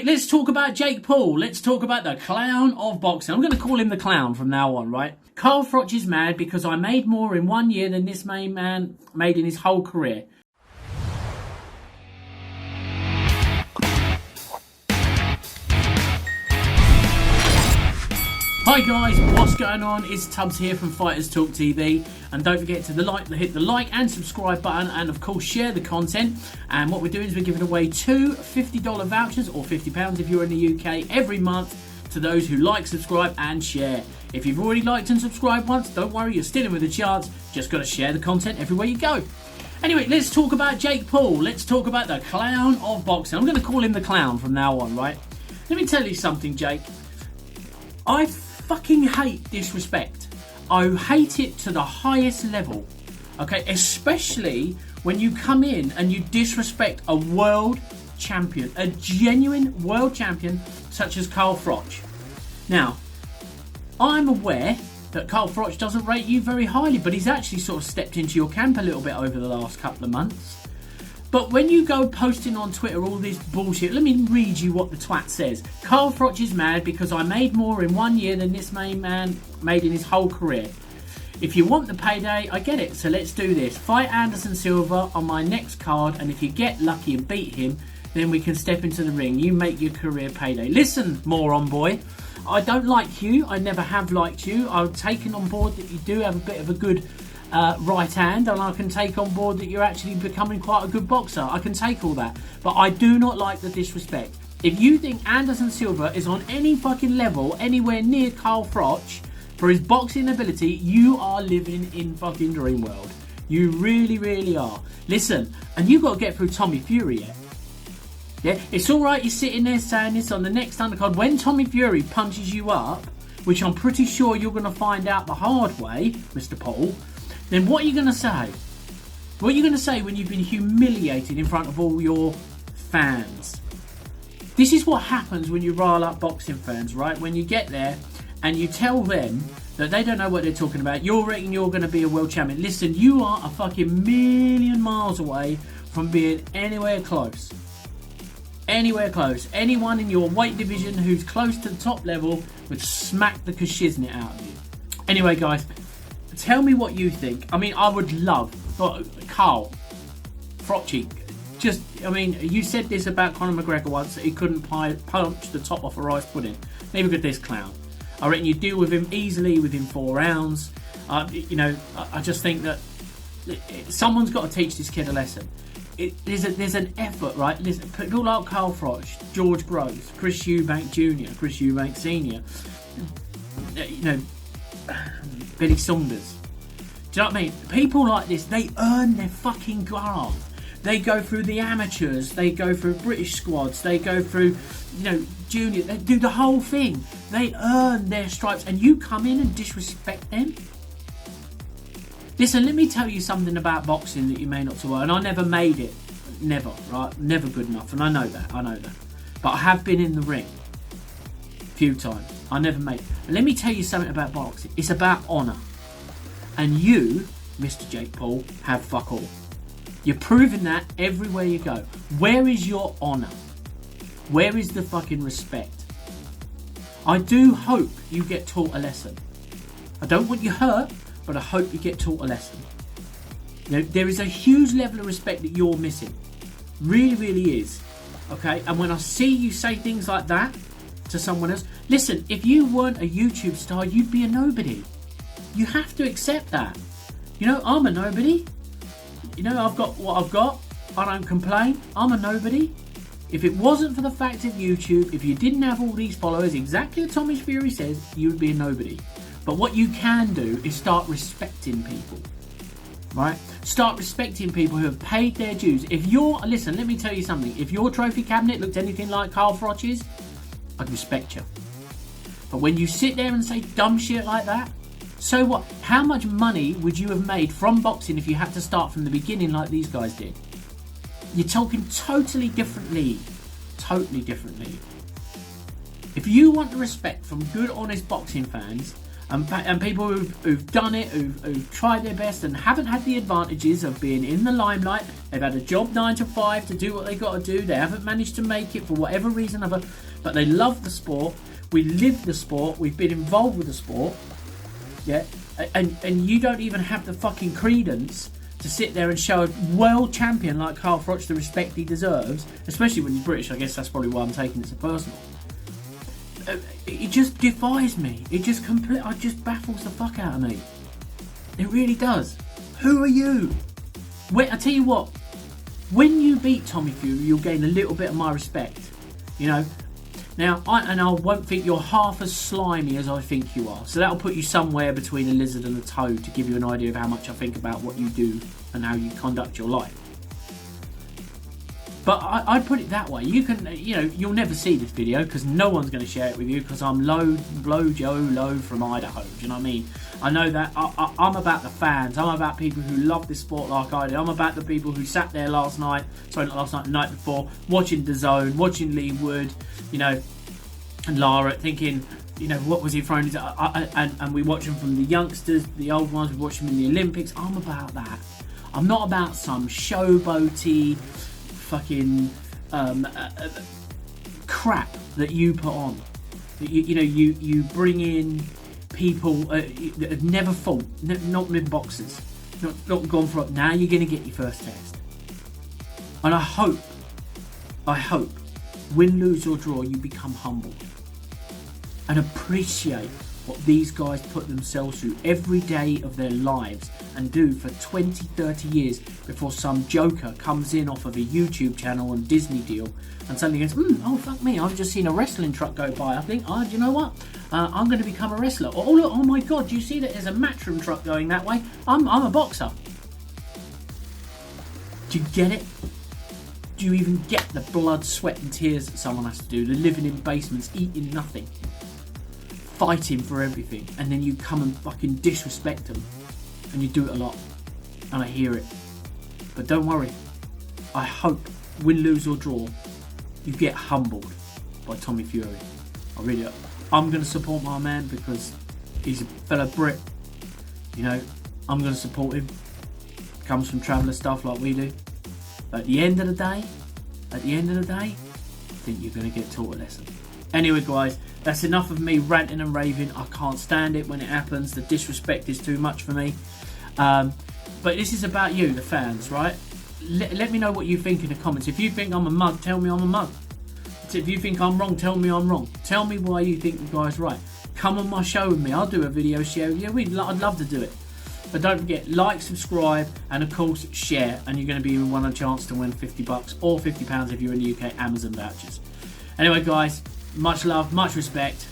Anyway, let's talk about Jake Paul. Let's talk about the clown of boxing. I'm going to call him the clown from now on, right? Carl Froch is mad because I made more in 1 year than this main man made in his whole career. Hi guys, what's going on? It's Tubbs here from Fighters Talk TV, and don't forget to hit the like and subscribe button, and of course share the content. And what we're doing is we're giving away two $50 vouchers, or £50 if you're in the UK, every month to those who like, subscribe and share. If you've already liked and subscribed once, don't worry, you're still in with a chance. Just got to share the content everywhere you go. Anyway, let's talk about Jake Paul. Let's talk about the clown of boxing. I'm going to call him the clown from now on, right? Let me tell you something, Jake. I fucking hate disrespect. I hate it to the highest level. Okay, especially when you come in and you disrespect a world champion, a genuine world champion such as Carl Froch. Now, I'm aware that Carl Froch doesn't rate you very highly, but he's actually sort of stepped into your camp a little bit over the last couple of months. But when you go posting on Twitter all this bullshit, let me read you what the twat says. Carl Froch is mad because I made more in 1 year than this main man made in his whole career. If you want the payday, I get it, so let's do this. Fight Anderson Silva on my next card, and if you get lucky and beat him, then we can step into the ring. You make your career payday. Listen, moron boy, I don't like you. I never have liked you. I've taken on board that you do have a bit of a good right hand, and I can take on board that you're actually becoming quite a good boxer. I can take all that, but I do not like the disrespect. If you think Anderson Silva is on any fucking level anywhere near Carl Froch for his boxing ability, you are living in fucking dream world. You really, really are. Listen, and you've got to get through Tommy Fury yet. Yeah, it's all right. You're sitting there saying this on the next undercard. When Tommy Fury punches you up, which I'm pretty sure you're going to find out the hard way, Mr. Paul, then what are you going to say? What are you going to say when you've been humiliated in front of all your fans? This is what happens when you rile up boxing fans, right? When you get there and you tell them that they don't know what they're talking about. You're reckon you're going to be a world champion. Listen, you are a fucking million miles away from being anywhere close. Anywhere close. Anyone in your weight division who's close to the top level would smack the kashiznit out of you. Anyway, guys, tell me what you think. I mean, I would love Carl Froch. You said this about Conor McGregor once, that he couldn't punch the top off a rice pudding. Neither could this clown. I reckon you deal with him easily within 4 rounds. I just think that someone's got to teach this kid a lesson. There's an effort, right? Listen, people like Carl Froch, George Groves, Chris Eubank Jr., Chris Eubank Sr., Billy Saunders. Do you know what I mean? People like this, they earn their fucking graft. They go through the amateurs, they go through British squads, they go through, junior, they do the whole thing. They earn their stripes, and you come in and disrespect them? Listen, let me tell you something about boxing that you may not know, and I never made it. Never, right? Never good enough, and I know that. But I have been in the ring a few times. I never made it. And let me tell you something about boxing. It's about honour. And you, Mr. Jake Paul, have fuck all. You're proving that everywhere you go. Where is your honour? Where is the fucking respect? I do hope you get taught a lesson. I don't want you hurt, but I hope you get taught a lesson. There is a huge level of respect that you're missing. Really, really is. Okay? And when I see you say things like that to someone else, listen, if you weren't a YouTube star, you'd be a nobody. You have to accept that. I'm a nobody. I've got what I've got. I don't complain. I'm a nobody. If it wasn't for the fact of YouTube, if you didn't have all these followers, exactly as Tommy Fury says, you would be a nobody. But what you can do is start respecting people. Right? Start respecting people who have paid their dues. Listen, let me tell you something. If your trophy cabinet looked anything like Carl Froch's, I'd respect you. But when you sit there and say dumb shit like that, so what? How much money would you have made from boxing if you had to start from the beginning like these guys did? You're talking totally different league. Totally different league. If you want the respect from good, honest boxing fans, And people who've done it, who've tried their best and haven't had the advantages of being in the limelight. They've had a job 9 to 5 to do what they got to do. They haven't managed to make it for whatever reason, but they love the sport. We live the sport. We've been involved with the sport. Yeah, and you don't even have the fucking credence to sit there and show a world champion like Carl Froch the respect he deserves, especially when he's British. I guess that's probably why I'm taking it so personal. It just defies me. It just baffles the fuck out of me. It really does. Who are you? I tell you what, when you beat Tommy Fury, you'll gain a little bit of my respect. You know. Now, I won't think you're half as slimy as I think you are. So that'll put you somewhere between a lizard and a toad to give you an idea of how much I think about what you do and how you conduct your life. But I'd put it that way. You'll never see this video because no one's going to share it with you because I'm Joe Low from Idaho. Do you know what I mean? I know that I'm about the fans. I'm about people who love this sport like I do. I'm about the people who sat there the night before, watching DAZN, watching Lee Wood, and Lara, thinking, what was he throwing? And we watch them from the youngsters, the old ones. We watch them in the Olympics. I'm about that. I'm not about some showboaty fucking crap that you put on. You bring in people that have never fought, not been boxers, not gone for it. Now you're going to get your first test. And I hope, win, lose or draw, you become humble and appreciate what these guys put themselves through every day of their lives and do for 20, 30 years before some joker comes in off of a YouTube channel and Disney deal and suddenly goes, oh fuck me, I've just seen a wrestling truck go by. I think, do you know what? I'm going to become a wrestler. Oh look, oh my god, do you see that there's a Matchroom truck going that way? I'm a boxer. Do you get it? Do you even get the blood, sweat and tears that someone has to do? The living in basements, eating nothing, fighting for everything, and then you come and fucking disrespect them, and you do it a lot, and I hear it. But don't worry, I hope, win, lose or draw, you get humbled by Tommy Fury. I'm going to support my man because he's a fellow Brit. I'm going to support him. Comes from traveller stuff like we do. But at the end of the day, I think you're going to get taught a lesson. Anyway, guys, that's enough of me ranting and raving. I can't stand it when it happens. The disrespect is too much for me. But this is about you, the fans, right? Let me know what you think in the comments. If you think I'm a mug, tell me I'm a mug. If you think I'm wrong, tell me I'm wrong. Tell me why you think the guy's right. Come on my show with me. I'll do a video share with you. I'd love to do it. But don't forget, like, subscribe, and of course, share. And you're going to be one a chance to win $50 or £50 if you're in the UK Amazon vouchers. Anyway, guys, much love, much respect.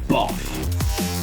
Bosh.